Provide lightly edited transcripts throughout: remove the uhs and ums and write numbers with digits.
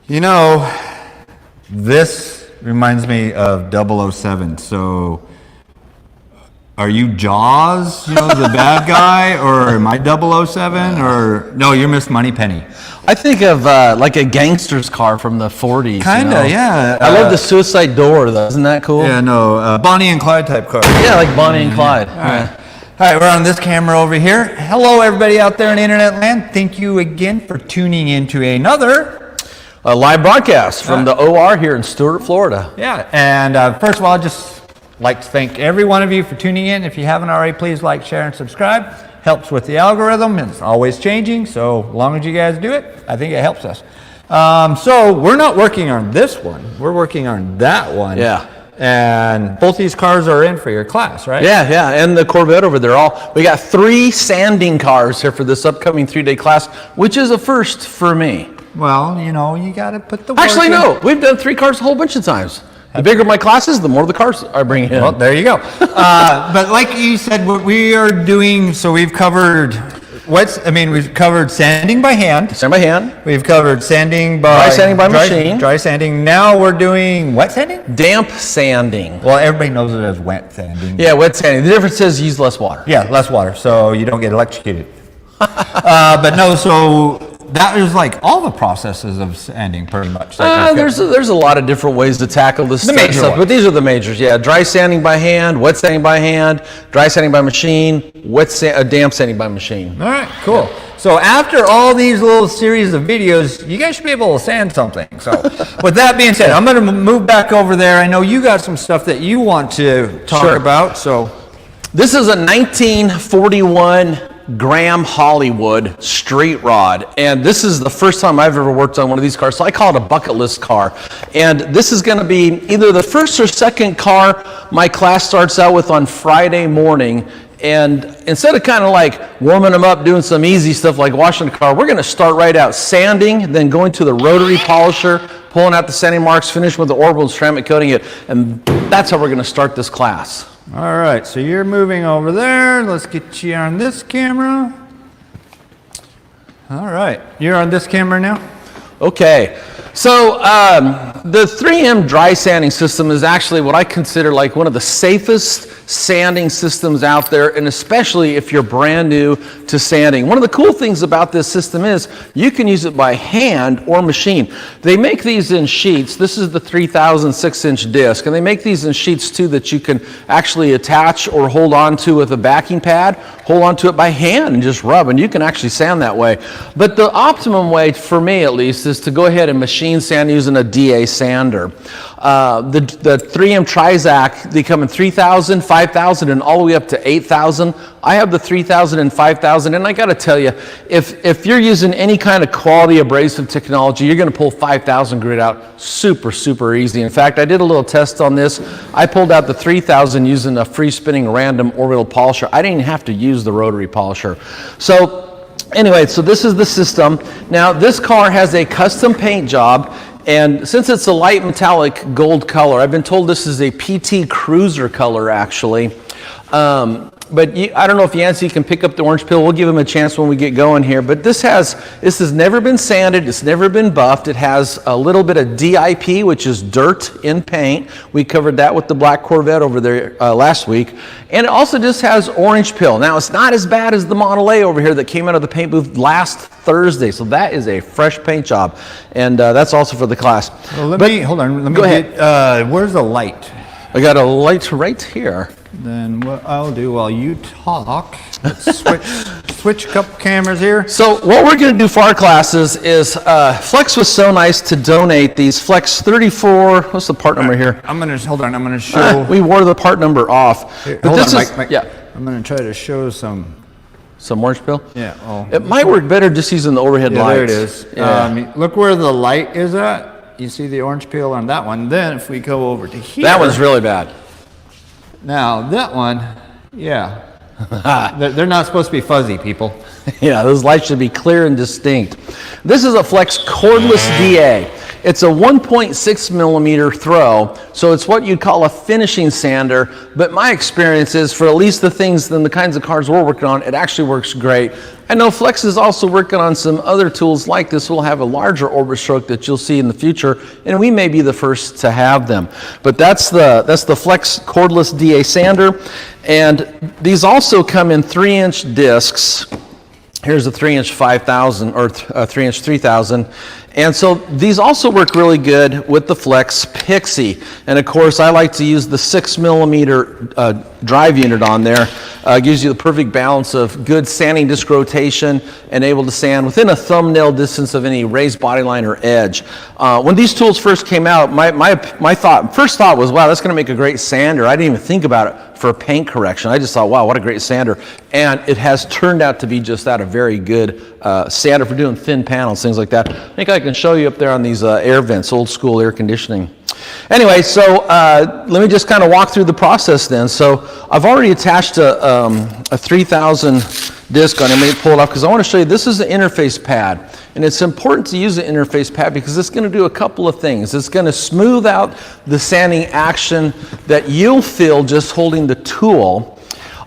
You know, this reminds me of 007. So, are you Jaws, you know, the bad guy, or am I 007? Or no, you're Miss Moneypenny. I think of like a gangster's car from the 40s. Kinda, yeah. I love the suicide door, though. Isn't that cool? Yeah, no, Bonnie and Clyde type car. Yeah, like Bonnie and Clyde. All right, we're on this camera over here. Hello, everybody out there in internet land. Thank you again for tuning in to another A live broadcast from the OR here in Stuart, Florida. Yeah, and first of all, I'd just like to thank every one of you for tuning in. If you haven't already, please like, share, and subscribe. Helps with the algorithm. It's always changing, so as long as you guys do it, I think it helps us. So we're not working on this one. We're working on that one. Yeah. And both these cars are in for your class, right? Yeah, and the Corvette over there. We got 3 sanding cars here for this upcoming 3-day class, which is a first for me. Well, you know, you got to put the work Actually, in. no. We've done 3 cars a whole bunch of times. The bigger my class is, the more the cars I bring in. Well, there you go. But like you said, what we are doing, so we've covered we've covered sanding by hand. Sand by hand. We've covered sanding by... Dry sanding by machine. Dry sanding. Now we're doing what sanding? Damp sanding. Well, everybody knows it as wet sanding. Yeah, wet sanding. The difference is use less water. Yeah, less water, so you don't get electrocuted. But no, so that is like all the processes of sanding, pretty much. There's a lot of different ways to tackle this stuff, but these are the majors. Yeah, dry sanding by hand, wet sanding by hand, dry sanding by machine, damp sanding by machine. All right, cool. So after all these little series of videos, you guys should be able to sand something. So with that being said, I'm going to move back over there. I know you got some stuff that you want to talk about. So this is a 1941 Graham Hollywood straight rod, and this is the first time I've ever worked on one of these cars, so I call it a bucket list car. And this is going to be either the first or second car my class starts out with on Friday morning. And instead of kind of like warming them up, doing some easy stuff like washing the car, we're going to start right out sanding, then going to the rotary polisher, pulling out the sanding marks, finish with the orbitals, ceramic coating it, and that's how we're going to start this class. All right, so you're moving over there. Let's get you on this camera. All right, you're on this camera now? Okay, so the 3M dry sanding system is actually what I consider like one of the safest sanding systems out there, and especially if you're brand new to sanding. One of the cool things about this system is you can use it by hand or machine. They make these in sheets. This is the 3,000 6-inch disc, and they make these in sheets too that you can actually attach or hold on to with a backing pad, hold on to it by hand and just rub, and you can actually sand that way. But the optimum way, for me at least, is to go ahead and machine sand using a DA sander. The 3M Trizact, they come in 3,000, 5,000, and all the way up to 8,000. I have the 3,000 and 5,000, and I got to tell you, if you're using any kind of quality abrasive technology, you're going to pull 5,000 grit out super, super easy. In fact, I did a little test on this. I pulled out the 3,000 using a free spinning random orbital polisher. I didn't even have to use the rotary polisher. So anyway, so this is the system. Now, this car has a custom paint job, and since it's a light metallic gold color, I've been told this is a PT Cruiser color, actually. But I don't know if Yancey can pick up the orange peel. We'll give him a chance when we get going here. But this has never been sanded. It's never been buffed. It has a little bit of DIP, which is dirt in paint. We covered that with the black Corvette over there last week. And it also just has orange peel. Now, it's not as bad as the Model A over here that came out of the paint booth last Thursday. So that is a fresh paint job. And that's also for the class. Well, hold on. Let me go ahead. Where's the light? I got a light right here. Then what I'll do while you talk, let's switch a couple cameras here. So what we're going to do for our classes is, Flex was so nice to donate these Flex 34, what's the part number here? I'm going to, hold on, I'm going to show. We wore the part number off. Here, but hold this on, is, Mike. Yeah. I'm going to try to show some orange peel? Yeah. Oh. It might work better just using the overhead light. There it is. Yeah. Look where the light is at. You see the orange peel on that one. Then if we go over to here. That one's really bad. Now, that one, yeah. They're not supposed to be fuzzy, people. Yeah, those lights should be clear and distinct. This is a Flex cordless DA. It's a 1.6 millimeter throw, so it's what you'd call a finishing sander, but my experience is for at least the things and the kinds of cars we're working on, it actually works great. I know Flex is also working on some other tools like this. We'll have a larger orbit stroke that you'll see in the future, and we may be the first to have them. But that's the Flex cordless DA sander, and these also come in 3-inch discs. Here's a 3-inch 5000 or 3-inch 3000. And so these also work really good with the Flex Pixie. And of course, I like to use the 6 millimeter drive unit on there. Gives you the perfect balance of good sanding disc rotation and able to sand within a thumbnail distance of any raised body line or edge. When these tools first came out, my first thought was, wow, that's going to make a great sander. I didn't even think about it for paint correction. I just thought, wow, what a great sander. And it has turned out to be just that, a very good sander for doing thin panels, things like that. I think I can show you up there on these air vents, old school air conditioning. Anyway, so let me just kind of walk through the process then. So I've already attached a 3000 disc on it. Let me pull it off because I want to show you this is an interface pad. And it's important to use an interface pad because it's going to do a couple of things. It's going to smooth out the sanding action that you'll feel just holding the tool.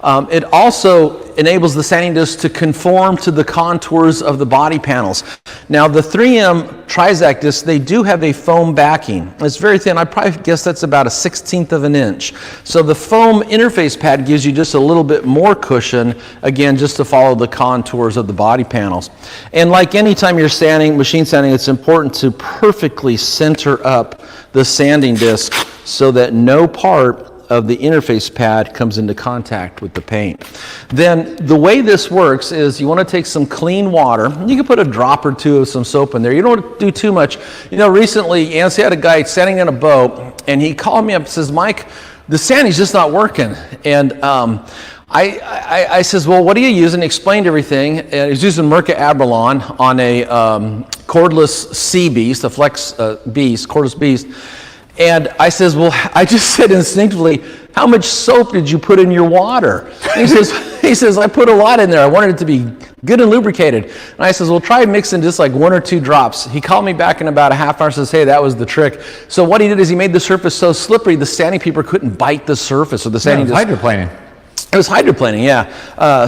It also enables the sanding disc to conform to the contours of the body panels. Now the 3M Trizact discs, they do have a foam backing. It's very thin. I probably guess that's about a 1/16 of an inch. So the foam interface pad gives you just a little bit more cushion, again, just to follow the contours of the body panels. And like any time you're sanding, machine sanding, it's important to perfectly center up the sanding disc so that no part of the interface pad comes into contact with the paint. Then the way this works is you want to take some clean water. You can put a drop or two of some soap in there. You don't want to do too much. You know, recently, Yancey had a guy standing in a boat, and he called me up and says, Mike, the sanding's just not working. And I says, well, what are you using? He explained everything. And he's using Merca Abralon on a cordless Sea Beast, a Flex Beast, cordless Beast. And I says, well, I just said instinctively, how much soap did you put in your water? And he says, I put a lot in there. I wanted it to be good and lubricated. And I says, well, try mixing just like 1 or 2 drops. He called me back in about a half hour and says, hey, that was the trick. So what he did is he made the surface so slippery, the sanding paper couldn't bite the surface. Or the sanding hydroplaning. It was hydroplaning, yeah.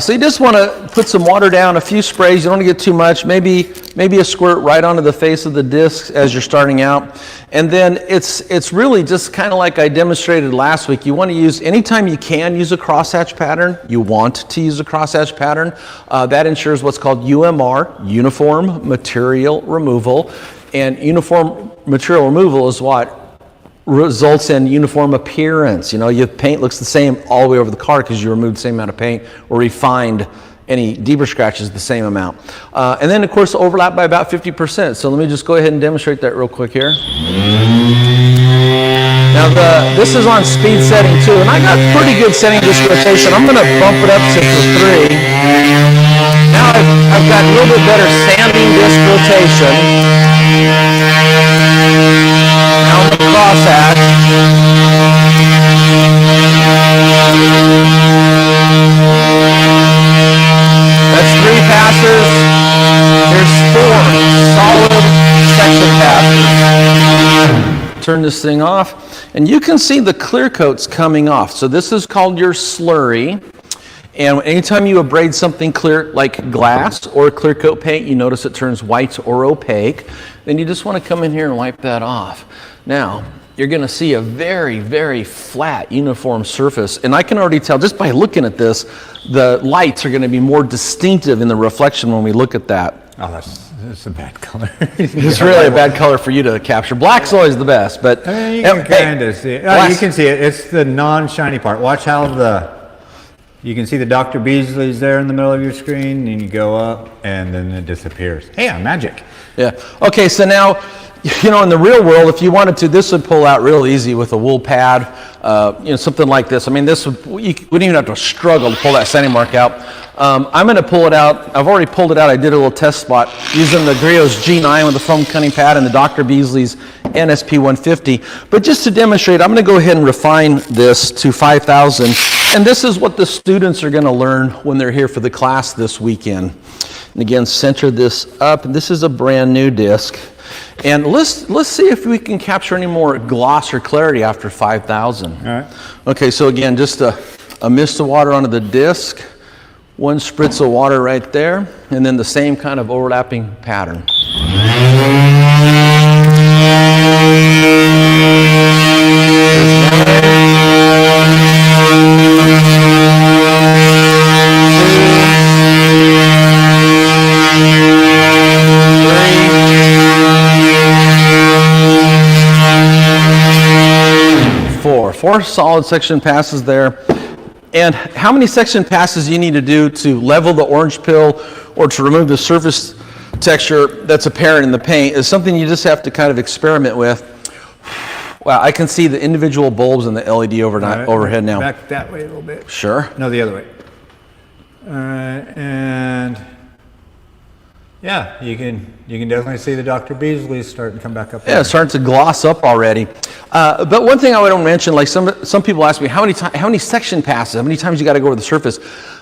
So you just want to put some water down, a few sprays. You don't want to get too much. Maybe a squirt right onto the face of the disc as you're starting out. And then it's really just kind of like I demonstrated last week. You want to use, anytime you can use a crosshatch pattern, you want to use a crosshatch pattern. That ensures what's called UMR, Uniform Material Removal. And uniform material removal is what results in uniform appearance. You know, your paint looks the same all the way over the car because you removed the same amount of paint or refined any deeper scratches the same amount. And then, of course, overlap by about 50%. So let me just go ahead and demonstrate that real quick here. Now, this is on speed setting too, and I got pretty good sanding disc rotation. I'm going to bump it up to 3. Now I've got a little bit better sanding disc rotation. Now the crosshatch. That's 3 passes. There's 4 solid section passes. Turn this thing off, and you can see the clear coats coming off. So this is called your slurry. And anytime you abrade something clear like glass or clear coat paint, you notice it turns white or opaque. Then you just want to come in here and wipe that off. Now, you're going to see a very, very flat, uniform surface. And I can already tell just by looking at this, the lights are going to be more distinctive in the reflection when we look at that. Oh, that's a bad color. It's really a bad color for you to capture. Black's always the best, but I mean, you can kind of see it. Oh, you can see it. It's the non-shiny part. Watch how you can see the Dr. Beasley's there in the middle of your screen, and you go up, and then it disappears. Hey, magic. Yeah. Okay, so now, you know, in the real world, if you wanted to, this would pull out real easy with a wool pad, you know, something like this. I mean, you wouldn't even have to struggle to pull that sanding mark out. I'm going to pull it out. I've already pulled it out. I did a little test spot using the Griot's G9 with the foam cutting pad and the Dr. Beasley's NSP 150. But just to demonstrate, I'm going to go ahead and refine this to 5,000. And this is what the students are going to learn when they're here for the class this weekend. And again, center this up. This is a brand new disc. And let's see if we can capture any more gloss or clarity after 5,000. All right. Okay, so again, just a mist of water onto the disc, one spritz of water right there, and then the same kind of overlapping pattern. Four solid section passes there. And how many section passes you need to do to level the orange pill or to remove the surface texture that's apparent in the paint is something you just have to kind of experiment with. Wow, I can see the individual bulbs in the LED overhead now. Back that way a little bit. Sure. No, the other way. All right, and yeah, you can definitely see the Dr. Beasley starting to come back up. Yeah, it's starting to gloss up already. But one thing I would mention, like some people ask me, how many section passes, how many times you got to go over the surface?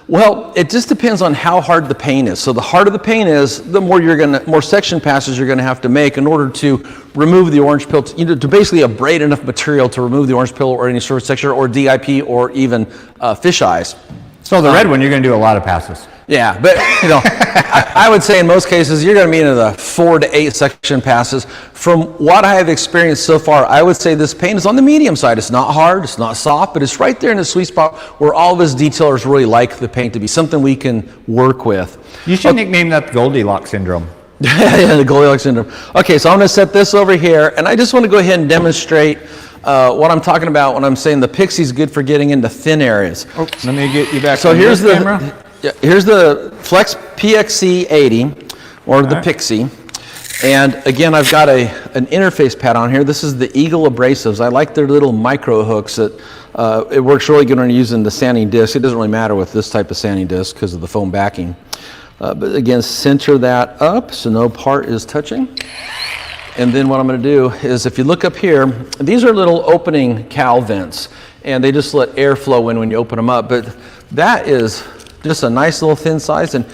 Well, it just depends on how hard the paint is. So the harder the paint is, the more section passes you're gonna have to make in order to remove the orange pill, to basically abrade enough material to remove the orange pill or any surface texture or DIP or even fish eyes. So the red one, you're going to do a lot of passes. Yeah, but I would say in most cases you're going to be into the 4 to 8 section passes. From what I have experienced so far, I would say this paint is on the medium side. It's not hard, it's not soft, but it's right there in the sweet spot where all of us detailers really like the paint to be something we can work with. You should nickname that Goldilocks syndrome. Yeah, the Goldilocks syndrome. Okay, so I'm going to set this over here, and I just want to go ahead and demonstrate what I'm talking about when I'm saying the Pixie's good for getting into thin areas. Oh, let me get you back. So on here's this camera. Here's the Flex PXC 80, or the Pixie. And again, I've got an interface pad on here. This is the Eagle abrasives. I like their little micro hooks. That it works really good when you're using the sanding disc. It doesn't really matter with this type of sanding disc because of the foam backing. But again, center that up so no part is touching. And then what I'm going to do is, if you look up here, these are little opening cowl vents, and they just let air flow in when you open them up. But that is just a nice little thin size, and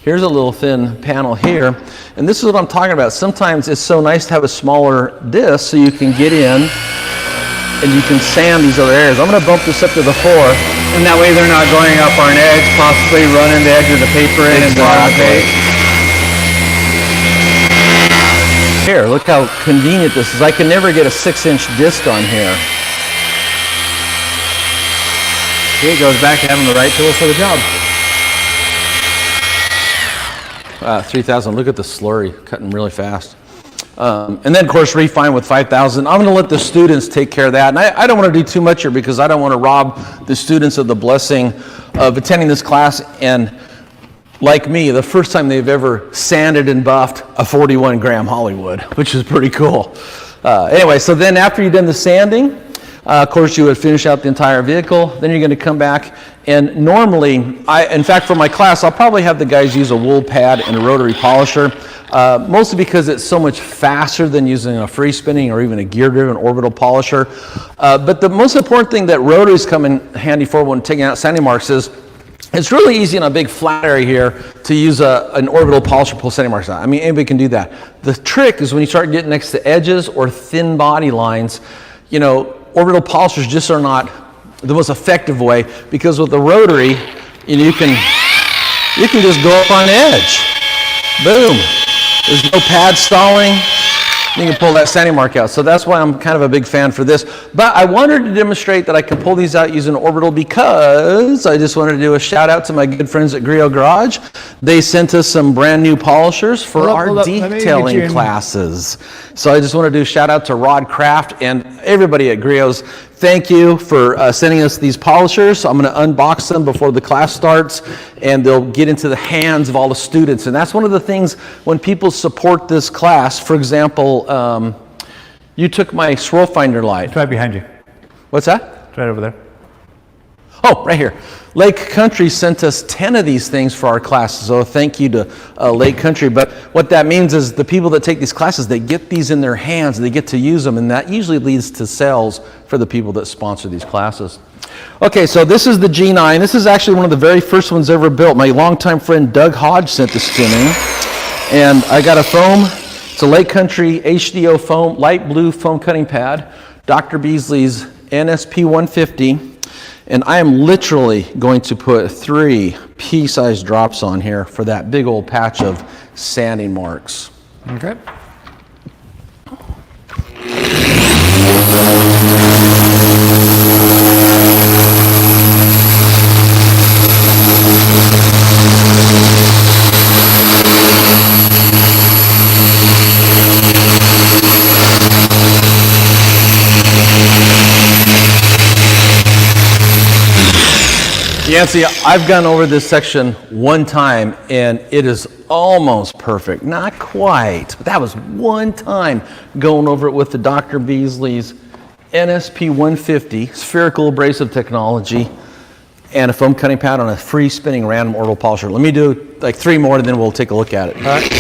here's a little thin panel here. And this is what I'm talking about. Sometimes it's so nice to have a smaller disc so you can get in and you can sand these other areas. I'm going to bump this up to the 4. And that way they're not going up on an edge, possibly running the edge of the paper in and Exactly. Here, look how convenient this is. I can never get a 6-inch disc on here. See, it goes back to having the right tool for the job. 3,000, look at the slurry, cutting really fast. And then, of course, refine with 5,000. I'm going to let the students take care of that. And I don't want to do too much here because I don't want to rob the students of the blessing of attending this class and, like me, the first time they've ever sanded and buffed a 41-gram Hollywood, which is pretty cool. Anyway, so then after you've done the sanding, of course, you would finish out the entire vehicle. Then you're going to come back, and normally, in fact, for my class, I'll probably have the guys use a wool pad and a rotary polisher, mostly because it's so much faster than using a free spinning or even a gear-driven orbital polisher. But the most important thing that rotaries come in handy for when taking out sanding marks is it's really easy in a big flat area here to use an orbital polisher, pull sanding marks out. I mean, anybody can do that. The trick is when you start getting next to edges or thin body lines, orbital polishers just are not the most effective way, because with the rotary, you can just go up on edge. Boom. There's no pad stalling. You can pull that sanding mark out. So that's why I'm kind of a big fan for this. But I wanted to demonstrate that I can pull these out using orbital because I just wanted to do a shout out to my good friends at Griot Garage. They sent us some brand new polishers for our detailing classes. So I just want to do a shout out to Rod Craft and everybody at Griot's. Thank you for sending us these polishers. I'm going to unbox them before the class starts, and they'll get into the hands of all the students. And that's one of the things when people support this class. For example, you took my swirl finder light. It's right behind you. What's that? It's right over there. Oh, right here. Lake Country sent us 10 of these things for our classes, so thank you to Lake Country. But what that means is the people that take these classes, they get these in their hands, they get to use them, and that usually leads to sales for the people that sponsor these classes. Okay, so this is the G9. This is actually one of the very first ones ever built. My longtime friend Doug Hodge sent this to me. And I got a foam It's a Lake Country HDO foam, light blue foam cutting pad, Dr. Beasley's NSP 150. And I am literally going to put 3 pea-sized drops on here for that big old patch of sanding marks. Okay. Yancy, I've gone over this section one time and it is almost perfect. Not quite, but that was one time going over it with the Dr. Beasley's NSP 150 spherical abrasive technology and a foam cutting pad on a free spinning random orbital polisher. Let me do like 3 more and then we'll take a look at it. All right.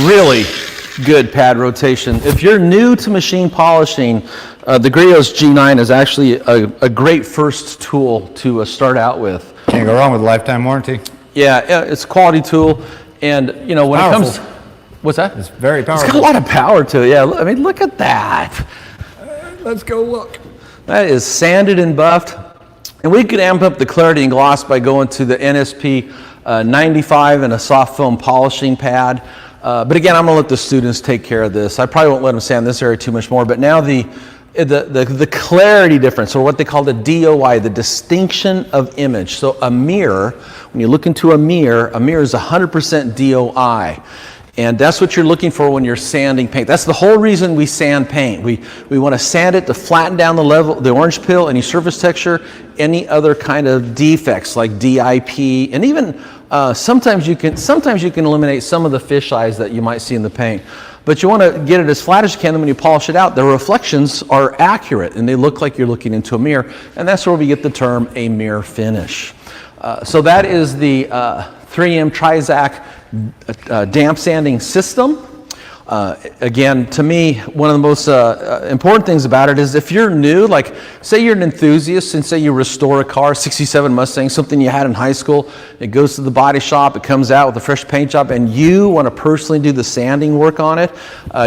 Really good pad rotation. If you're new to machine polishing, the Griot's G9 is actually a great first tool to start out with. Can't go wrong with a lifetime warranty. Yeah, it's a quality tool, and you know when Powerful. it comes, what's that? It's very powerful. It's got a lot of power to it. Yeah, I mean look at that. Let's go look. That is sanded and buffed, and we could amp up the clarity and gloss by going to the NSP 95 and a soft foam polishing pad. But again, I'm going to let the students take care of this. I probably won't let them sand this area too much more. But now the clarity difference, or what they call the DOI, the distinction of image. So a mirror, when you look into a mirror is 100% DOI. And that's what you're looking for when you're sanding paint. That's the whole reason we sand paint. We want to sand it to flatten down the level, the orange peel, any surface texture, any other kind of defects like DIP, and even sometimes you can eliminate some of the fish eyes that you might see in the paint. But you want to get it as flat as you can, and when you polish it out, the reflections are accurate and they look like you're looking into a mirror, and that's where we get the term a mirror finish. So that is the 3M Trizact damp sanding system. Again, to me, one of the most important things about it is if you're new, like say you're an enthusiast and say you restore a car, 67 Mustang, something you had in high school, it goes to the body shop, it comes out with a fresh paint job, and you want to personally do the sanding work on it,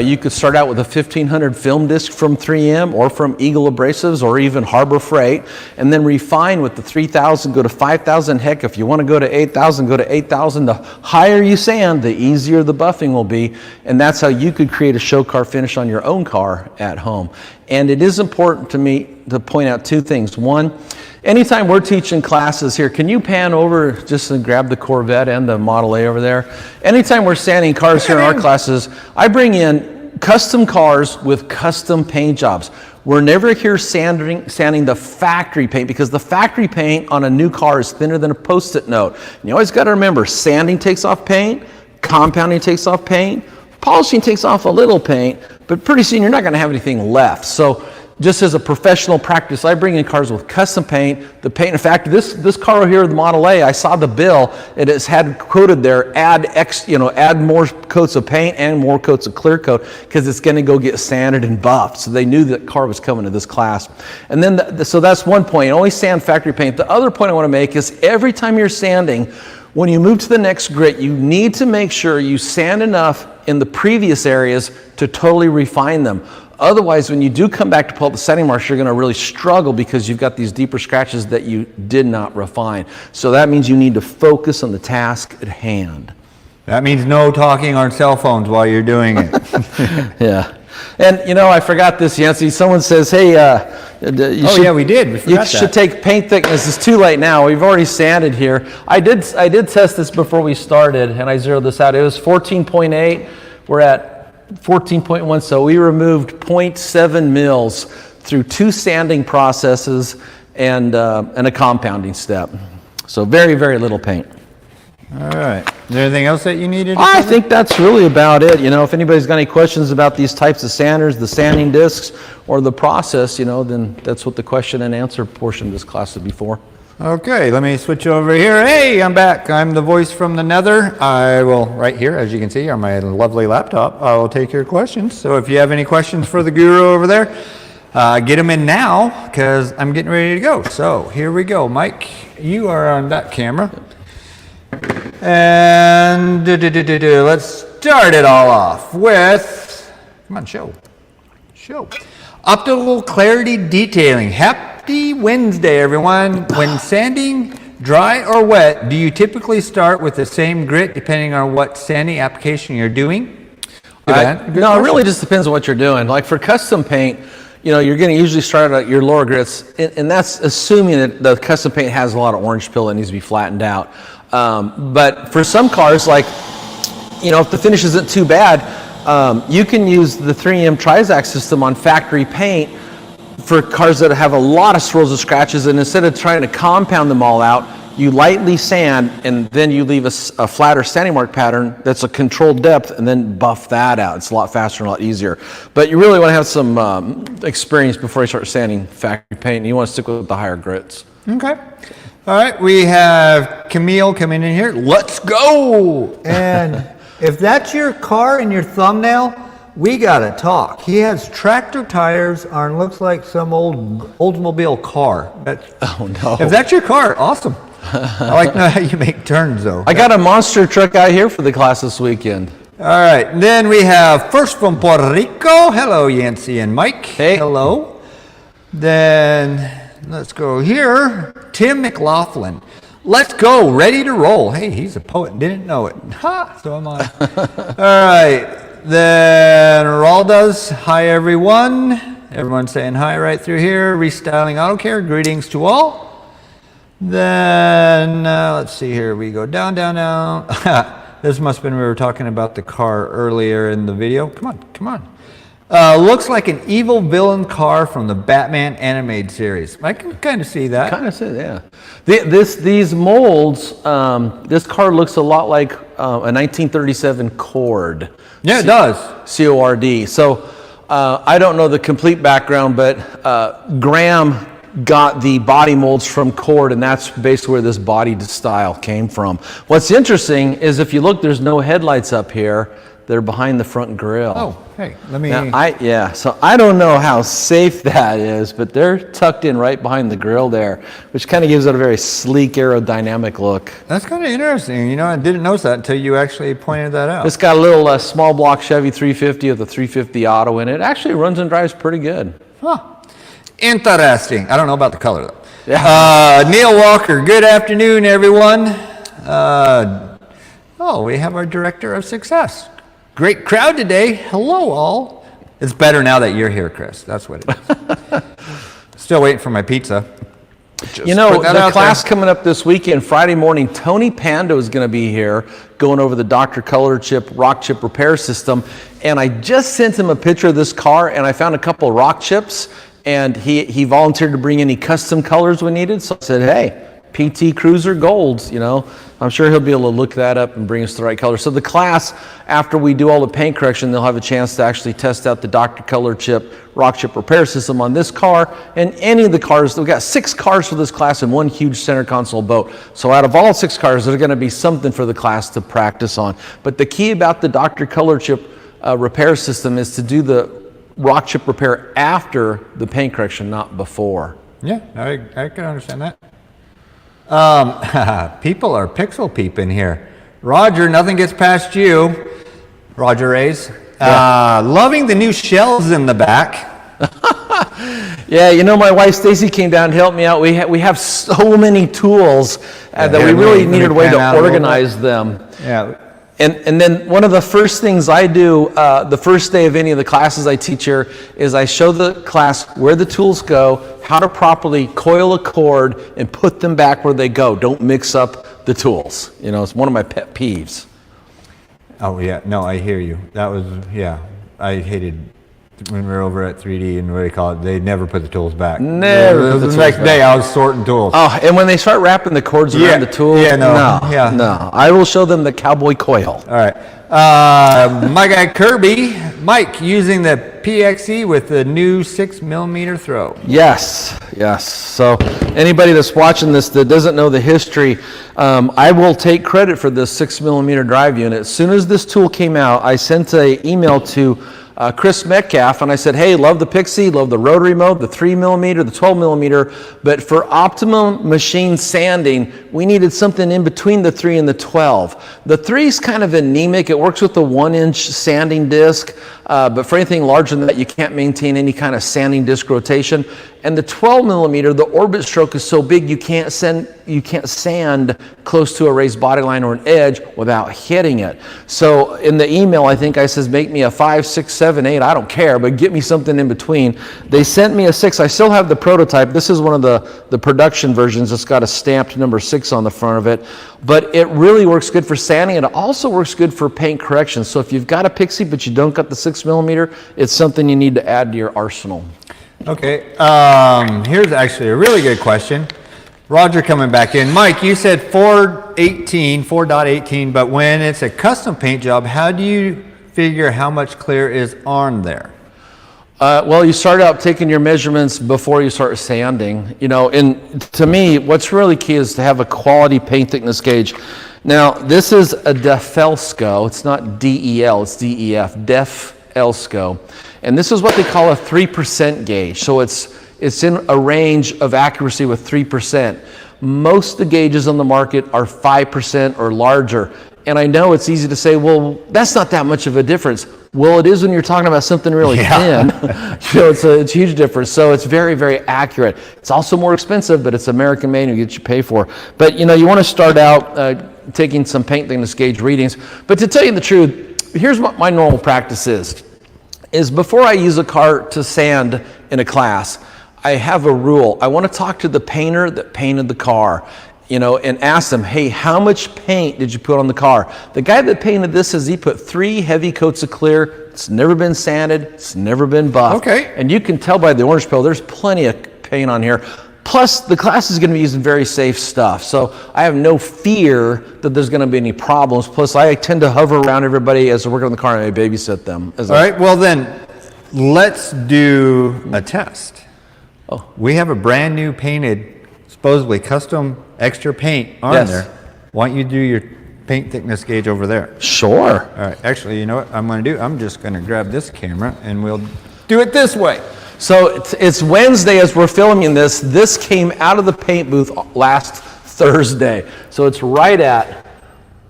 you could start out with a 1500 film disc from 3M or from Eagle Abrasives or even Harbor Freight, and then refine with the 3000, go to 5000. Heck, if you want to go to 8000, go to 8000. The higher you sand, the easier the buffing will be, and that's how you could create a show car finish on your own car at home. And it is important to me to point out 2 things. One, anytime we're teaching classes here, can you pan over just and grab the Corvette and the Model A over there? Anytime we're sanding cars here in our classes, I bring in custom cars with custom paint jobs. We're never here sanding the factory paint, because the factory paint on a new car is thinner than a Post-it note. And you always got to remember, sanding takes off paint, compounding takes off paint, polishing takes off a little paint, but pretty soon you're not going to have anything left. So just as a professional practice, I bring in cars with custom paint. The paint, in fact, this car over here, the Model A, I saw the bill. It has had quoted there, add more coats of paint and more coats of clear coat, because it's going to go get sanded and buffed. So they knew that car was coming to this class. And then, so that's one point. Only sand factory paint. The other point I want to make is every time you're sanding, when you move to the next grit, you need to make sure you sand enough in the previous areas to totally refine them. Otherwise, when you do come back to pull out the sanding marks, you're going to really struggle because you've got these deeper scratches that you did not refine. So that means you need to focus on the task at hand. That means no talking on cell phones while you're doing it. Yeah. And you know, I forgot this, Yancy. Someone says, hey, yeah, we did. We forgot should take paint thickness. It's too late now. We've already sanded here. I did test this before we started, and I zeroed this out. It was 14.8. We're at 14.1, so we removed 0.7 mils through 2 sanding processes and a compounding step. So very, very little paint. All right. Is there anything else that you needed to I cover? think that's really about it. You know, if anybody's got any questions about these types of sanders, the sanding discs, or the process, you know, then that's what the question and answer portion of this class would be for. Okay, let me switch over here. Hey, I'm back. I'm the voice from the nether. I will, right here, as you can see, on my lovely laptop, I will take your questions. So if you have any questions for the guru over there, get them in now, because I'm getting ready to go. So here we go. Mike, you are on that camera. And let's start it all off with, come on, show. Optical clarity detailing. Happy Wednesday, everyone. When sanding, dry or wet, do you typically start with the same grit depending on what sanding application you're doing? No, it really just depends on what you're doing. Like for custom paint, you know, you're going to usually start at your lower grits, and that's assuming that the custom paint has a lot of orange peel that needs to be flattened out. But for some cars, like, you know, if the finish isn't too bad, you can use the 3M Trizact system on factory paint for cars that have a lot of swirls and scratches, and instead of trying to compound them all out, you lightly sand, and then you leave a flatter sanding mark pattern that's a controlled depth, and then buff that out. It's a lot faster and a lot easier. But you really want to have some experience before you start sanding factory paint, and you want to stick with the higher grits. Okay. All right, we have Camille coming in here. Let's go! And if that's your car in your thumbnail, we gotta talk. He has tractor tires on, looks like some old Oldsmobile car. Oh no. If that's your car, awesome. I like to know how you make turns though. I got a monster truck out here for the class this weekend. All right, and then we have first from Puerto Rico. Hello, Yancy and Mike. Hey. Hello. Then let's go here. Tim McLaughlin. Let's go, ready to roll. Hey, he's a poet, didn't know it. Ha, so am I. All right, then Raldas. Hi, everyone. Everyone saying hi right through here. Restyling Auto Care, greetings to all. Then, let's see here. We go down, down, down. This must have been, we were talking about the car earlier in the video. Come on, come on. Looks like an evil villain car from the Batman animated series. I can kind of see that. Kind of see, yeah. These molds, this car looks a lot like a 1937 Cord. Yeah, it does. C-O-R-D. So I don't know the complete background, but Graham got the body molds from Cord, and that's basically where this body style came from. What's interesting is if you look, there's no headlights up here. They're behind the front grille. Oh, hey, let me... Now, so I don't know how safe that is, but they're tucked in right behind the grille there, which kind of gives it a very sleek aerodynamic look. That's kind of interesting. You know, I didn't notice that until you actually pointed that out. It's got a little small block Chevy 350 with a 350 auto in it. It actually runs and drives pretty good. Huh. Interesting. I don't know about the color, though. Yeah. Neil Walker, good afternoon, everyone. We have our Director of Success. Great crowd today. Hello, all. It's better now that you're here, Chris. That's what it is. Still waiting for my pizza. You know, the class coming up this weekend, Friday morning, Tony Pando is going to be here going over the Dr. Color Chip rock chip repair system. And I just sent him a picture of this car, and I found a couple of rock chips, and he volunteered to bring any custom colors we needed. So I said, hey, PT Cruiser Golds, you know, I'm sure he'll be able to look that up and bring us the right color. So the class, after we do all the paint correction, they'll have a chance to actually test out the Dr. Color Chip rock chip repair system on this car and any of the cars. We've got 6 cars for this class and 1 huge center console boat. So out of all 6 cars, there's going to be something for the class to practice on. But the key about the Dr. Color Chip repair system is to do the rock chip repair after the paint correction, not before. Yeah, I can understand that. People are pixel peeping here. Roger, nothing gets past you. Roger A's. Yeah. Loving the new shells in the back. Yeah, you know, my wife Stacy came down to help me out. We have so many tools that we really needed a way to organize them. Yeah. And then one of the first things I do the first day of any of the classes I teach here is I show the class where the tools go, how to properly coil a cord and put them back where they go. Don't mix up the tools. You know, it's one of my pet peeves. Oh yeah, no, I hear you. That was, yeah, I hated when we were over at 3D and what do they call it? They never put the tools back. Never put the The tools next back. day I was sorting tools. Oh, and when they start wrapping the cords around the tool, no. I will show them the cowboy coil. All right. My guy Kirby, Mike, using the PXE with the new 6mm throw. Yes. So anybody that's watching this that doesn't know the history, I will take credit for this 6mm drive unit. As soon as this tool came out, I sent an email to Chris Metcalf, and I said, hey, love the Pixie, love the rotary mode, the 3mm, the 12mm, but for optimum machine sanding, we needed something in between the 3 and the 12. The 3 is kind of anemic. It works with the 1-inch sanding disc, but for anything larger than that, you can't maintain any kind of sanding disc rotation. And the 12mm, the orbit stroke is so big you can't sand close to a raised body line or an edge without hitting it. So in the email, I think I says, make me a 5, 6, 7, 8, I don't care, but get me something in between. They sent me a 6. I still have the prototype. This is one of the production versions. It's got a stamped number 6 on the front of it. But it really works good for sanding, and it also works good for paint correction. So if you've got a Pixie but you don't got the 6mm, it's something you need to add to your arsenal. Okay, here's actually a really good question. Roger coming back in. Mike, you said 4.18, but when it's a custom paint job, how do you figure how much clear is on there? Well, you start out taking your measurements before you start sanding. You know, and to me, what's really key is to have a quality paint thickness gauge. Now, this is a DEF-ELSCO. It's not DEL, it's DEF, DEF-ELSCO. And this is what they call a 3% gauge. So it's in a range of accuracy with 3%. Most of the gauges on the market are 5% or larger. And I know it's easy to say, well, that's not that much of a difference. Well, it is when you're talking about something really thin. You know, it's a huge difference. So it's very, very accurate. It's also more expensive, but it's American made and you get you pay for. But you know, you want to start out taking some paint thickness gauge readings. But to tell you the truth, here's what my normal practice is before I use a car to sand in a class, I have a rule. I want to talk to the painter that painted the car, you know, and ask them, hey, how much paint did you put on the car? The guy that painted this says he put 3 heavy coats of clear. It's never been sanded. It's never been buffed. Okay. And you can tell by the orange peel, there's plenty of paint on here. Plus, the class is going to be using very safe stuff. So I have no fear that there's going to be any problems. Plus, I tend to hover around everybody as they're working on the car and I babysit them. All right, well then, let's do a test. Oh. We have a brand new painted, supposedly custom extra paint on Yes. there. Why don't you do your paint thickness gauge over there? Sure. All right, actually, you know what I'm going to do? I'm just going to grab this camera and we'll do it this way. So it's Wednesday as we're filming this. This came out of the paint booth last Thursday. So it's right at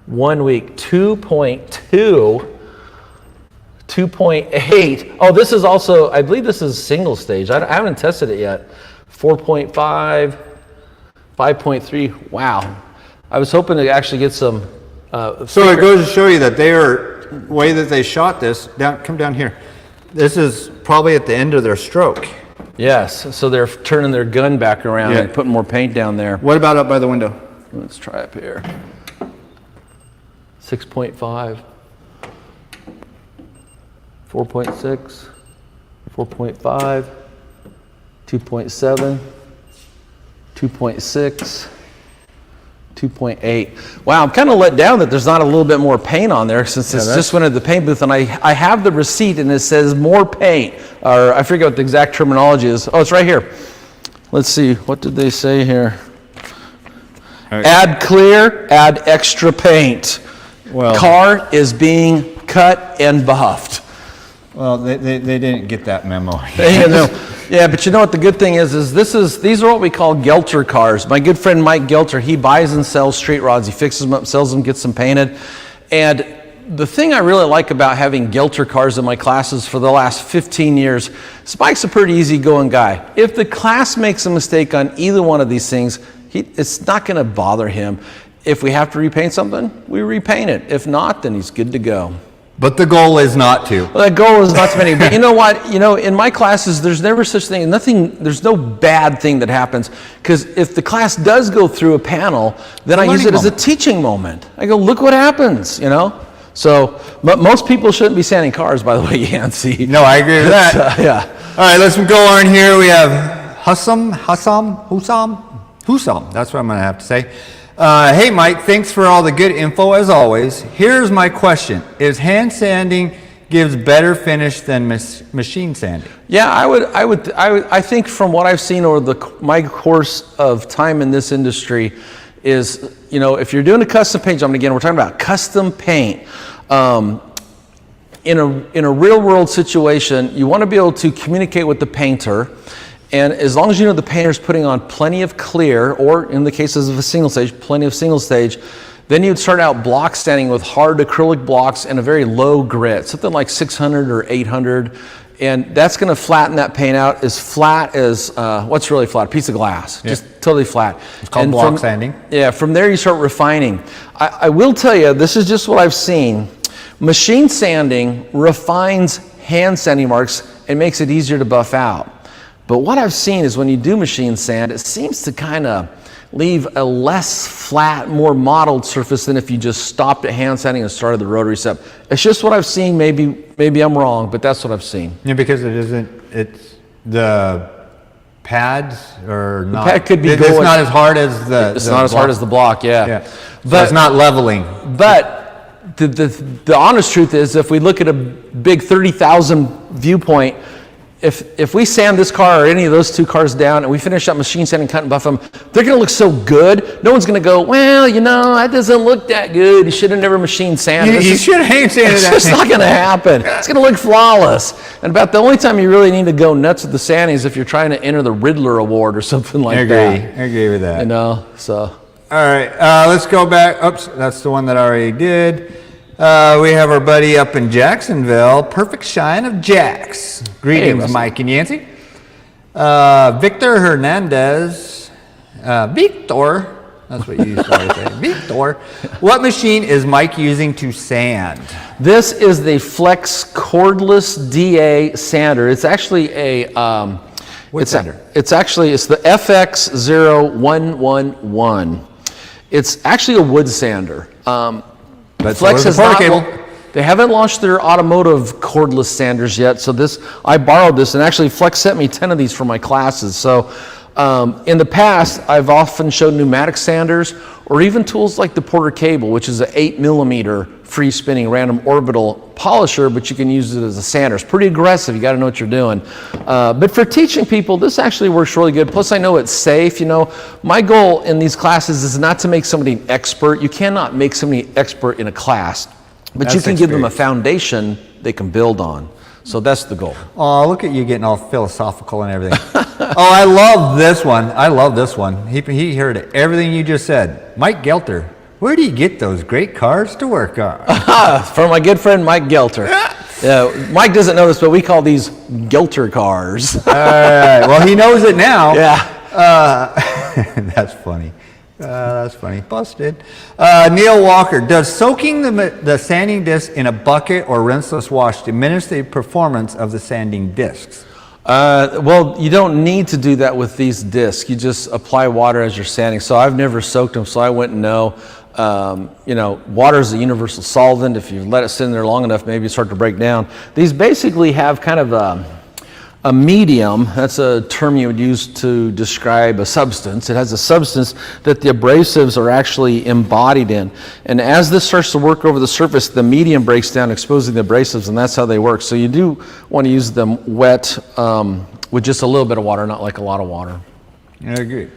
1 week, 2.2, 2.8. Oh, this is also, I believe this is single stage. I haven't tested it yet. 4.5, 5.3. Wow. I was hoping to actually get some. So it goes to show you that way that they shot this, come down here. This is probably at the end of their stroke. Yes, so they're turning their gun back around and putting more paint down there. What about up by the window? Let's try up here. 6.5, 4.6, 4.5, 2.7, 2.6, 2.8. Wow, I'm kind of let down that there's not a little bit more paint on there since it's just went into the paint booth, and I have the receipt and it says more paint, or I forget what the exact terminology is. Oh, it's right here. Let's see, what did they say here? Right. Add clear, add extra paint. Well, car is being cut and buffed. Well, they didn't get that memo. Yeah, but you know what the good thing is these are what we call Gelter cars. My good friend Mike Gelter, he buys and sells street rods. He fixes them up, sells them, gets them painted. And the thing I really like about having Gelter cars in my classes for the last 15 years, Mike's a pretty easygoing guy. If the class makes a mistake on either one of these things, it's not going to bother him. If we have to repaint something, we repaint it. If not, then he's good to go. But the goal is not to. Well, the goal is not to many. But you know what? You know, in my classes, there's never such thing. There's no bad thing that happens. Because if the class does go through a panel, then I use it as a teaching moment. I go, look what happens, you know? So most people shouldn't be sanding cars, by the way, Yancey. No, I agree with that. Yeah. All right, let's go on here. We have Husam. That's what I'm going to have to say. Hey, Mike, thanks for all the good info as always. Here's my question. Is hand sanding gives better finish than machine sanding? Yeah, I think from what I've seen over my course of time in this industry is, you know, if you're doing a custom paint job, and again, we're talking about custom paint, in a real world situation, you want to be able to communicate with the painter. And as long as you know the painter's putting on plenty of clear, or in the cases of a single stage, plenty of single stage, then you'd start out block sanding with hard acrylic blocks and a very low grit, something like 600 or 800. And that's going to flatten that paint out as flat as, what's really flat? A piece of glass, just totally flat. It's called block sanding. Yeah, from there you start refining. I will tell you, this is just what I've seen. Machine sanding refines hand sanding marks and makes it easier to buff out. But what I've seen is when you do machine sand, it seems to kind of leave a less flat, more modeled surface than if you just stopped at hand sanding and started the rotary step. It's just what I've seen. Maybe I'm wrong, but that's what I've seen. Yeah, because it's the pads are not. The pad could be it's not as hard as the. It's not as hard as the block, yeah. But it's not leveling. But the honest truth is, if we look at a big 30,000 viewpoint, if we sand this car or any of those two cars down and we finish up machine sanding, cut and buff them, they're going to look so good. No one's going to go, well, you know, that doesn't look that good. You should have never machine sanded. You should have hand sanded that. It's just not going to happen. It's going to look flawless. And about the only time you really need to go nuts with the sanding is if you're trying to enter the Riddler Award or something like that. I agree with that. You know, so. All right, let's go back. Oops, that's the one that I already did. We have our buddy up in Jacksonville, Perfect Shine of Jax. Greetings, Russell. Mike and Yancey. Victor Hernandez. Victor, that's what you used to always say. Victor, what machine is Mike using to sand? This is the Flex cordless DA sander. It's actually a sander? It's the FX0111. It's actually a wood sander. But Flex so has the not, cable. they haven't launched their automotive cordless sanders yet, so I borrowed this, and actually Flex sent me 10 of these for my classes. So in the past, I've often shown pneumatic sanders, or even tools like the Porter Cable, which is an 8mm free spinning random orbital polisher, but you can use it as a sander. It's pretty aggressive. You got to know what you're doing. But for teaching people, this actually works really good. Plus, I know it's safe. You know, my goal in these classes is not to make somebody an expert. You cannot make somebody expert in a class, but you can give them a foundation they can build on. So that's the goal. Oh, look at you getting all philosophical and everything. Oh, I love this one. He heard everything you just said. Mike Gelter, where do you get those great cars to work on? From my good friend Mike Gelter. Mike doesn't know this, but we call these Gelter cars. All right. Well, he knows it now. Yeah. That's funny. Busted. Neil Walker, does soaking the sanding disc in a bucket or rinseless wash diminish the performance of the sanding discs? Well, you don't need to do that with these discs. You just apply water as you're sanding. So I've never soaked them, so I wouldn't know. You know, water is a universal solvent. If you let it sit in there long enough, maybe it start to break down. These basically have kind of a medium. That's a term you would use to describe a substance. It has a substance that the abrasives are actually embodied in. And as this starts to work over the surface, the medium breaks down, exposing the abrasives, and that's how they work. So you do want to use them wet with just a little bit of water, not like a lot of water. I agree.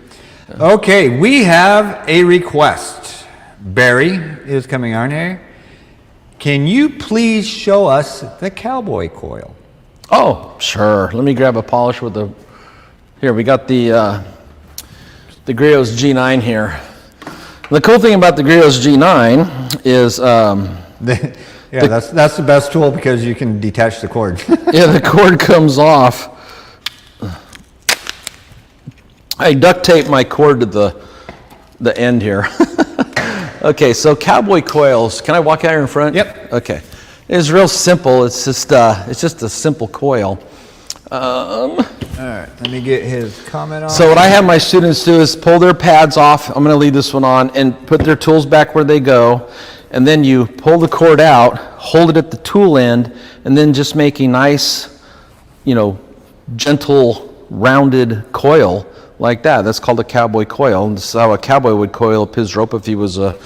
Okay, we have a request. Barry is coming on here. Can you please show us the cowboy coil? Oh, sure. Let me grab a polish with the. Here, we got the Griot's G9 here. The cool thing about the Griot's G9 is. That's the best tool because you can detach the cord. Yeah, the cord comes off. I duct tape my cord to the end here. Okay, so cowboy coils. Can I walk out here in front? Yep. Okay. It's real simple. It's just a simple coil. All right, let me get his comment on. So what I have my students do is pull their pads off. I'm going to leave this one on and put their tools back where they go. and then you pull the cord out, hold it at the tool end, and then just make a nice, gentle, rounded coil like that. That's called a cowboy coil. And this is how a cowboy would coil up his rope if he was a...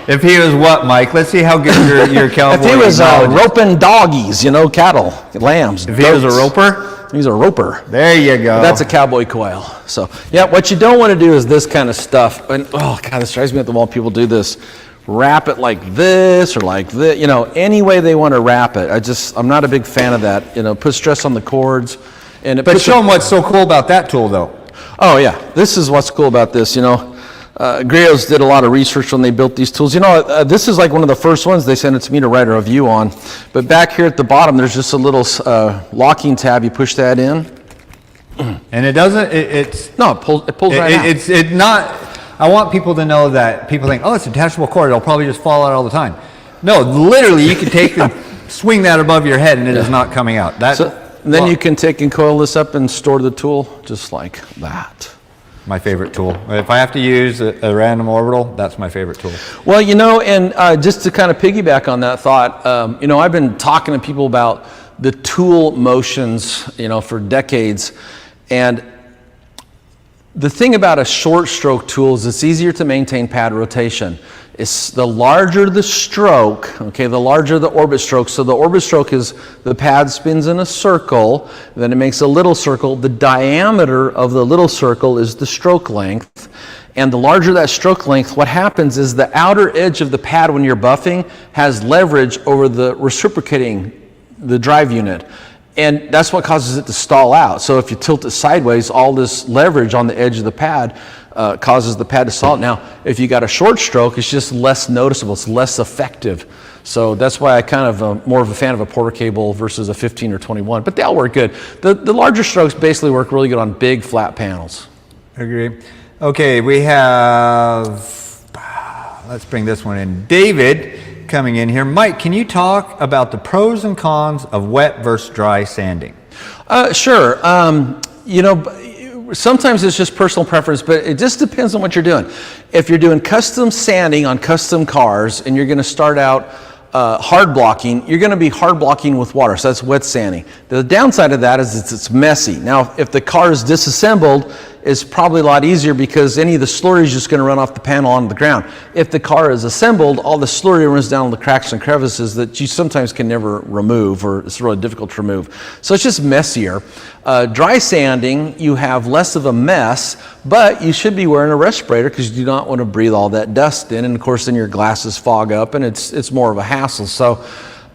If he was what, Mike? Let's see how good your cowboy If he was roping doggies, cattle, lambs, If he was a roper? He's a roper. There you go. That's a cowboy coil. So, yeah, what you don't want to do is this kind of stuff. And, oh, God, this drives me up the wall. People do this. Wrap it like this or like this, any way they want to wrap it. I'm not a big fan of that. Put stress on the cords. But show them what's so cool about that tool, though. Oh, yeah. This is what's cool about this, Griot's did a lot of research when they built these tools. This is like one of the first ones they sent it to me to write a review on. But back here at the bottom, there's just a little locking tab. You push that in. And it doesn't, it's... No, it pulls right out. It's not... I want people to know that people think, oh, it's a detachable cord. It'll probably just fall out all the time. No, literally, you can take and swing that above your head, and it is not coming out. Then you can take and coil this up and store the tool just like that. My favorite tool. If I have to use a random orbital, that's my favorite tool. Well, and just to kind of piggyback on that thought, I've been talking to people about the tool motions, for decades. And the thing about a short stroke tool is it's easier to maintain pad rotation. It's the larger the stroke, the larger the orbit stroke. So the orbit stroke is the pad spins in a circle, then it makes a little circle. The diameter of the little circle is the stroke length. And the larger that stroke length, what happens is the outer edge of the pad when you're buffing has leverage over the reciprocating, the drive unit. And that's what causes it to stall out. So if you tilt it sideways, all this leverage on the edge of the pad causes the pad to stall. Now, if you got a short stroke, it's just less noticeable. It's less effective. So that's why I kind of more of a fan of a Porter cable versus a 15 or 21. But they all work good. The larger strokes basically work really good on big flat panels. Agree. Okay, we have, let's bring this one in. David coming in here. Mike, can you talk about the pros and cons of wet versus dry sanding? Sure. Sometimes it's just personal preference, but it just depends on what you're doing. If you're doing custom sanding on custom cars and you're going to start out hard blocking, you're going to be hard blocking with water, so that's wet sanding. The downside of that is it's messy. Now, if the car is disassembled, it's probably a lot easier because any of the slurry is just going to run off the panel onto the ground. If the car is assembled, all the slurry runs down the cracks and crevices that you sometimes can never remove, or it's really difficult to remove. So it's just messier. Dry sanding, you have less of a mess, but you should be wearing a respirator because you do not want to breathe all that dust in, and of course then your glasses fog up and it's more of a hassle. So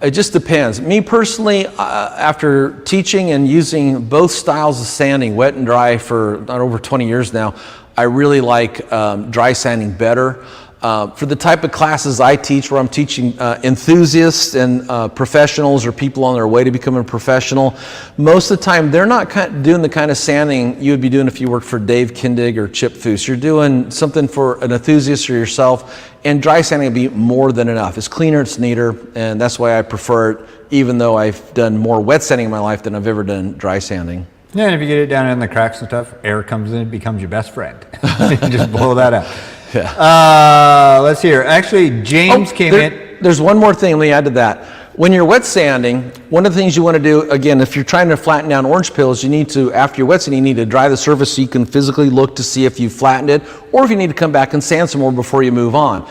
it just depends. Me personally, after teaching and using both styles of sanding, wet and dry, for not over 20 years now, I really like dry sanding better. For the type of classes I teach, where I'm teaching enthusiasts and professionals or people on their way to becoming a professional, most of the time they're not doing the kind of sanding you would be doing if you worked for Dave Kindig or Chip Foose. You're doing something for an enthusiast or yourself, and dry sanding will be more than enough. It's cleaner, it's neater, and that's why I prefer it, even though I've done more wet sanding in my life than I've ever done dry sanding. Yeah, and if you get it down in the cracks and stuff, air comes in, it becomes your best friend. Just blow that out. Yeah. Let's hear. Actually, James came in. There's one more thing. Let me add to that. When you're wet sanding, one of the things you want to do, again, if you're trying to flatten down orange peels, you need to, after you're wet sanding, you need to dry the surface so you can physically look to see if you flattened it, or if you need to come back and sand some more before you move on.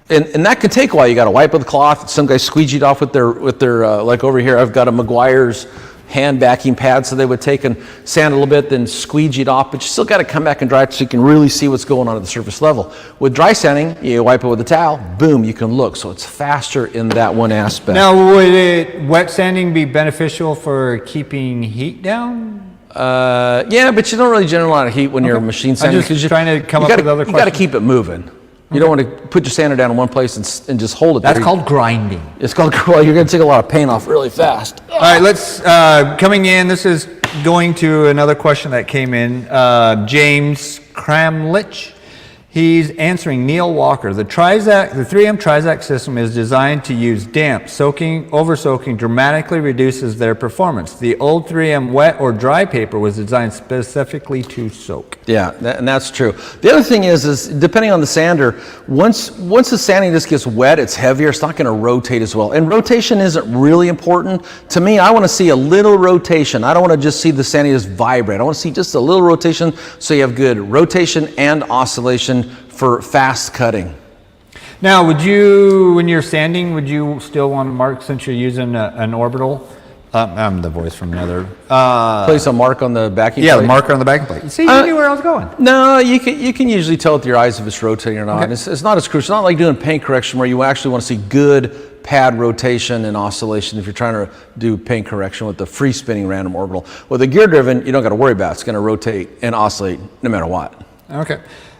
And that can take a while. You got to wipe with a cloth. Some guys squeegeed off with their like over here, I've got a Meguiar's hand backing pad, so they would take and sand a little bit, then squeegee it off, but you still got to come back and dry it so you can really see what's going on at the surface level. With dry sanding, you wipe it with a towel, boom, you can look, so it's faster in that one aspect. Now, would wet sanding be beneficial for keeping heat down? Yeah, but you don't really generate a lot of heat when you're machine sanding. I'm just trying to come up with other questions. You got to keep it moving. You don't want to put your sander down in one place and just hold it there. That's called grinding. It's called, well, you're going to take a lot of paint off really fast. All right, let's, coming in, this is going to another question that came in. James Kramlich. He's answering Neil Walker. The 3M Trizact system is designed to use damp. Over-soaking dramatically reduces their performance. The old 3M wet or dry paper was designed specifically to soak. Yeah, and that's true. The other thing is depending on the sander, once the sanding disc gets wet, it's heavier, it's not going to rotate as well. And rotation isn't really important. To me, I want to see a little rotation. I don't want to just see the sanding disc vibrate. I want to see just a little rotation so you have good rotation and oscillation for fast cutting. Now, when you're sanding, would you still want to mark, since you're using an orbital? I'm the voice from another. Place a mark on the backing plate? Yeah, the marker on the backing plate. See, you knew where I was going. No, you can usually tell with your eyes if it's rotating or not. Okay. It's not as crucial. It's not like doing paint correction where you actually want to see good pad rotation and oscillation if you're trying to do paint correction with the free spinning random orbital. With the gear driven, you don't got to worry about it. It's going to rotate and oscillate no matter what. Okay.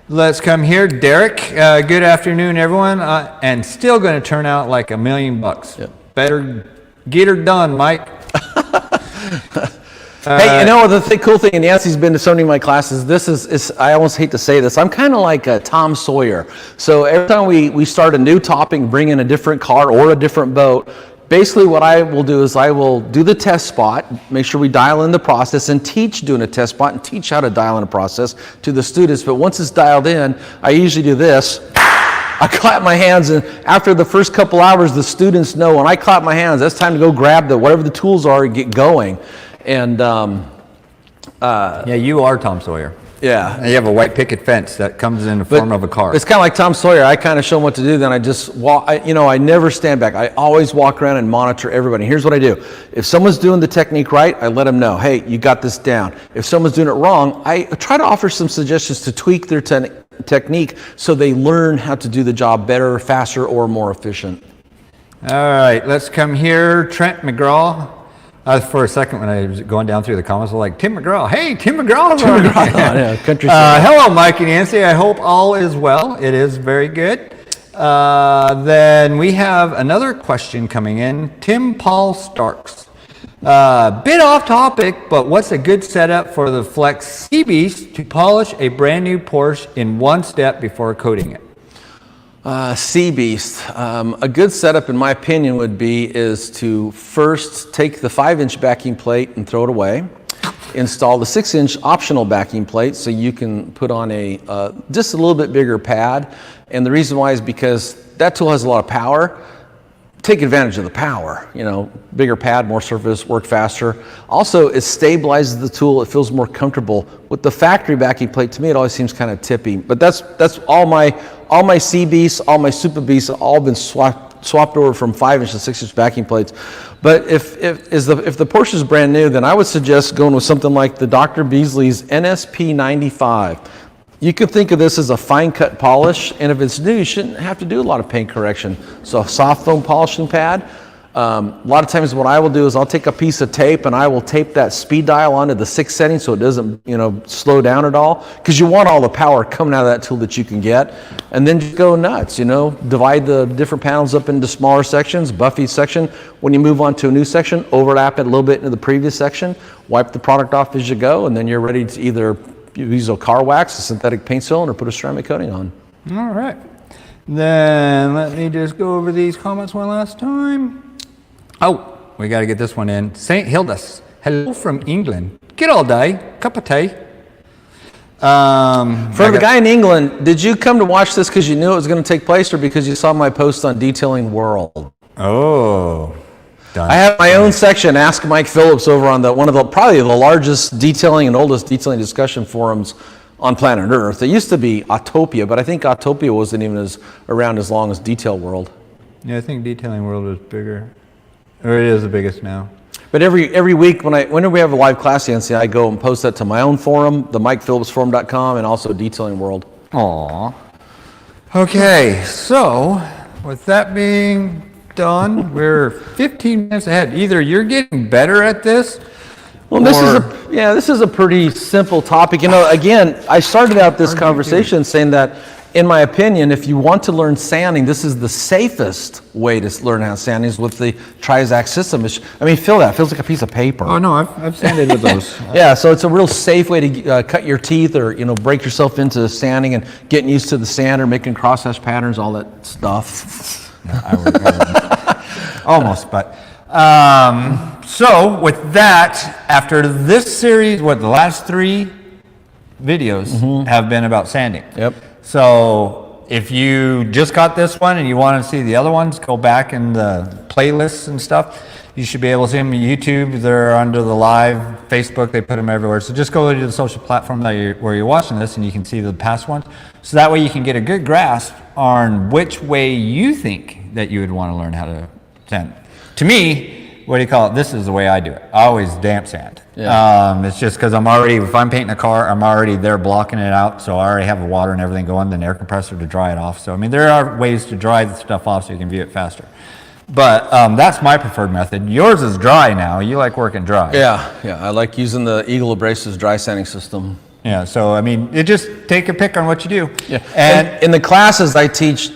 Let's come here. Derek, good afternoon, everyone. And still going to turn out like $1 million. Yep. Better get her done, Mike. Hey, you know, the cool thing, and Nancy's been to so many of my classes, this is I almost hate to say this, I'm kind of like Tom Sawyer. So every time we start a new topic, bring in a different car or a different boat, basically what I will do is I will do the test spot, make sure we dial in the process, and teach doing a test spot and teach how to dial in a process to the students. But once it's dialed in, I usually do this. I clap my hands, and after the first couple hours, the students know when I clap my hands, that's time to go grab whatever the tools are and get going. And yeah, you are Tom Sawyer. Yeah. And you have a white picket fence that comes in the form of a car. It's kind of like Tom Sawyer. I kind of show them what to do, then I just walk. I never stand back. I always walk around and monitor everybody. Here's what I do. If someone's doing the technique right, I let them know, hey, you got this down. If someone's doing it wrong, I try to offer some suggestions to tweak their technique so they learn how to do the job better, faster, or more efficient. All right, let's come here. Trent McGraw. For a second, when I was going down through the comments, I was like, Tim McGraw. Hey, Tim McGraw. Tim McGraw. Yeah, country hello, Mike and Nancy. I hope all is well. It is very good. Then we have another question coming in. Tim Paul Starks. Bit off topic, but what's a good setup for the Flex Sea-Beast to polish a brand new Porsche in one step before coating it? Sea-Beast. A good setup, in my opinion, is to first take the 5-inch backing plate and throw it away. Install the 6-inch optional backing plate so you can put on just a little bit bigger pad. And the reason why is because that tool has a lot of power. Take advantage of the power, bigger pad, more surface, work faster. Also, it stabilizes the tool. It feels more comfortable. With the factory backing plate, to me, it always seems kind of tippy. But that's all my Sea Beasts, all my Super Beasts, all been swapped over from 5-inch to 6-inch backing plates. But if the Porsche is brand new, then I would suggest going with something like the Dr. Beasley's NSP 95. You could think of this as a fine cut polish, and if it's new, you shouldn't have to do a lot of paint correction. So a soft foam polishing pad. A lot of times what I will do is I'll take a piece of tape and I will tape that speed dial onto the 6 setting so it doesn't slow down at all, because you want all the power coming out of that tool that you can get, and then just go nuts. Divide the different panels up into smaller sections, buff each section. When you move on to a new section, overlap it a little bit into the previous section, wipe the product off as you go, and then you're ready to either use a car wax, a synthetic paint cylinder, or put a ceramic coating on. All right. Then let me just go over these comments one last time. Oh, we got to get this one in. St. Hilda's. Hello from England. Good all day. Cup of tea. For the guy in England, did you come to watch this because you knew it was going to take place, or because you saw my post on Detailing World? Oh. Done. I have my own section, Ask Mike Phillips, over on probably the largest detailing and oldest detailing discussion forums on planet Earth. It used to be Autopia, but I think Autopia wasn't even around as long as Detail World. Yeah, I think Detailing World is bigger, or it is the biggest now. But every week whenever we have a live class, Nancy, I go and post that to my own forum, the MikePhillipsForum.com, and also Detailing World. Aww. Okay, so with that being done, we're 15 minutes ahead. Either you're getting better at this, this is a pretty simple topic. Again, I started out this conversation saying that in my opinion, if you want to learn sanding, this is the safest way to learn how sanding is with the Trizact system. I mean, feel that. It feels like a piece of paper. Oh, no, I've sanded with those. Yeah, so it's a real safe way to cut your teeth or, break yourself into sanding and getting used to the sander, making crosshatch patterns, all that stuff. No, I would almost, but. So with that, after this series, the last 3 videos have been about sanding. Yep. So if you just got this one and you want to see the other ones, go back in the playlists and stuff. You should be able to see them on YouTube. They're under the live Facebook. They put them everywhere. So just go to the social platform where you're watching this, and you can see the past ones. So that way you can get a good grasp on which way you think that you would want to learn how to sand. To me, what do you call it? This is the way I do it. I always damp sand. Yeah. It's just because if I'm painting a car, I'm already there blocking it out. So I already have the water and everything going, then air compressor to dry it off. So, I mean, there are ways to dry the stuff off so you can view it faster. But that's my preferred method. Yours is dry now. You like working dry. Yeah. I like using the Eagle Abrasives dry sanding system. Yeah, so I mean, it just take a pick on what you do. Yeah. And in the classes I teach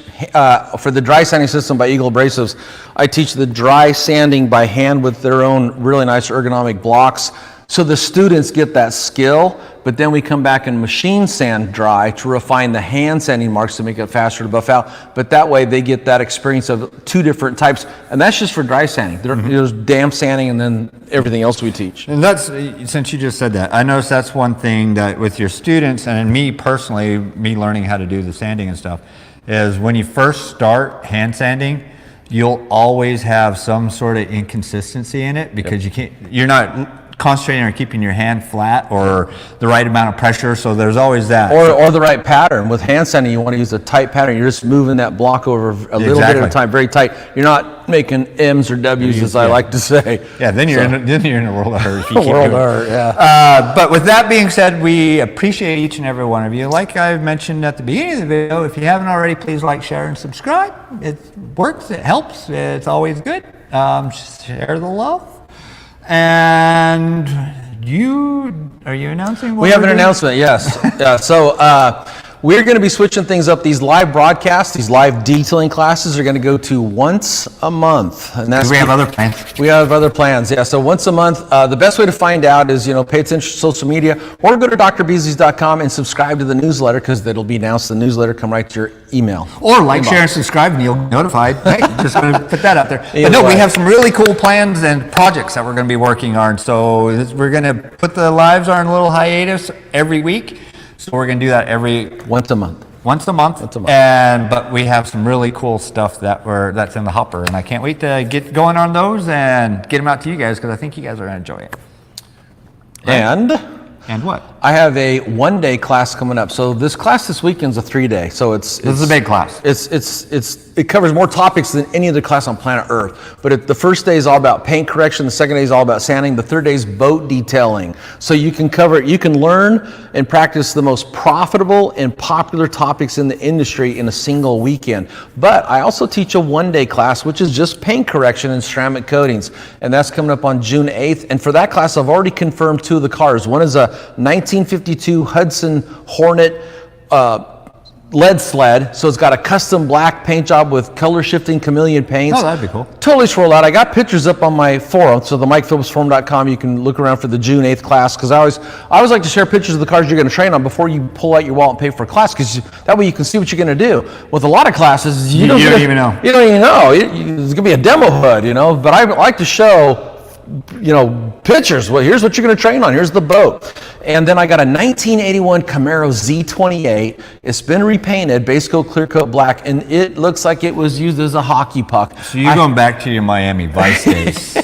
for the dry sanding system by Eagle Abrasives, I teach the dry sanding by hand with their own really nice ergonomic blocks. So the students get that skill, but then we come back and machine sand dry to refine the hand sanding marks to make it faster to buff out. But that way they get that experience of 2 different types, and that's just for dry sanding. There's damp sanding and then everything else we teach. And that's, since you just said that, I noticed that's one thing that with your students and me personally, me learning how to do the sanding and stuff, is when you first start hand sanding, you'll always have some sort of inconsistency in it because you're not concentrating on keeping your hand flat or the right amount of pressure, so there's always that. Or the right pattern. With hand sanding, you want to use a tight pattern. You're just moving that block over a little bit at a time, very tight. You're not making M's or W's, as I like to say. Yeah, then you're in a world of hurt. If you keep world of hurt, yeah. But with that being said, we appreciate each and every one of you. Like I mentioned at the beginning of the video, if you haven't already, please like, share, and subscribe. It works. It helps. It's always good. Share the love. And are you announcing what we have an doing? announcement, yes. So we're going to be switching things up. These live broadcasts, these live detailing classes are going to go to once a month. And that's we have other plans. We have other plans, yeah. So once a month. The best way to find out is, pay attention to social media or go to drbeasleys.com and subscribe to the newsletter because it'll be announced. The newsletter come right to your email. Or like, share, and subscribe, and you'll be notified. Hey, just going to put that out there. But no, we have some really cool plans and projects that we're going to be working on. So we're going to put the lives on a little hiatus every week. So we're going to do that once a month. But we have some really cool stuff that's in the hopper, and I can't wait to get going on those and get them out to you guys because I think you guys are going to enjoy it. Right? And what? I have a 1-day class coming up. So this class this weekend's a 3-day. So this is a big class. It covers more topics than any other class on planet Earth. But the first day is all about paint correction. The second day is all about sanding. The third day is boat detailing. So you can learn and practice the most profitable and popular topics in the industry in a single weekend. But I also teach a 1-day class, which is just paint correction and ceramic coatings. And that's coming up on June 8th. And for that class, I've already confirmed 2 of the cars. One is a 1952 Hudson Hornet lead sled, so it's got a custom black paint job with color shifting chameleon paints. Oh, that'd be cool. Totally swirled out. I got pictures up on my forum, so the MikePhillipsForum.com. You can look around for the June 8th class because I always like to share pictures of the cars you're going to train on before you pull out your wallet and pay for a class because that way you can see what you're going to do. With a lot of classes, you don't even know. You don't even know. It's going to be a demo hood, But I like to show pictures. Well, here's what you're going to train on. Here's the boat. And then I got a 1981 Camaro Z28. It's been repainted, base coat, clear coat black, and it looks like it was used as a hockey puck. So you're going back to your Miami Vice days.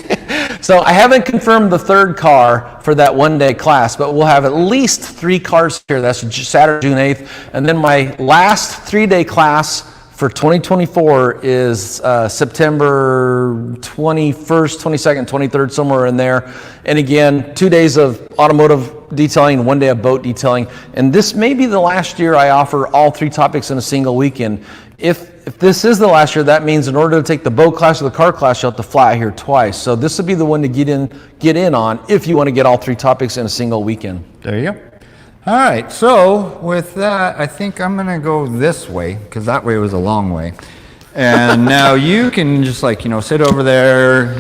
So I haven't confirmed the 3rd car for that 1-day class, but we'll have at least 3 cars here. That's Saturday, June 8th. And then my last 3-day class for 2024 is September 21st, 22nd, 23rd, somewhere in there. And again, 2 days of automotive detailing, 1 day of boat detailing. And this may be the last year I offer all 3 topics in a single weekend. If this is the last year, that means in order to take the boat class or the car class, you'll have to fly here twice. So this would be the one to get in on if you want to get all 3 topics in a single weekend. There you go. All right, so with that, I think I'm gonna go this way, because that way was a long way. And now you can just like, sit over there,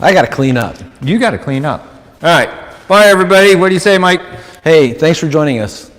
I got to clean up. you gotta clean up. All right, bye everybody. What do you say, Mike? Hey, thanks for joining us.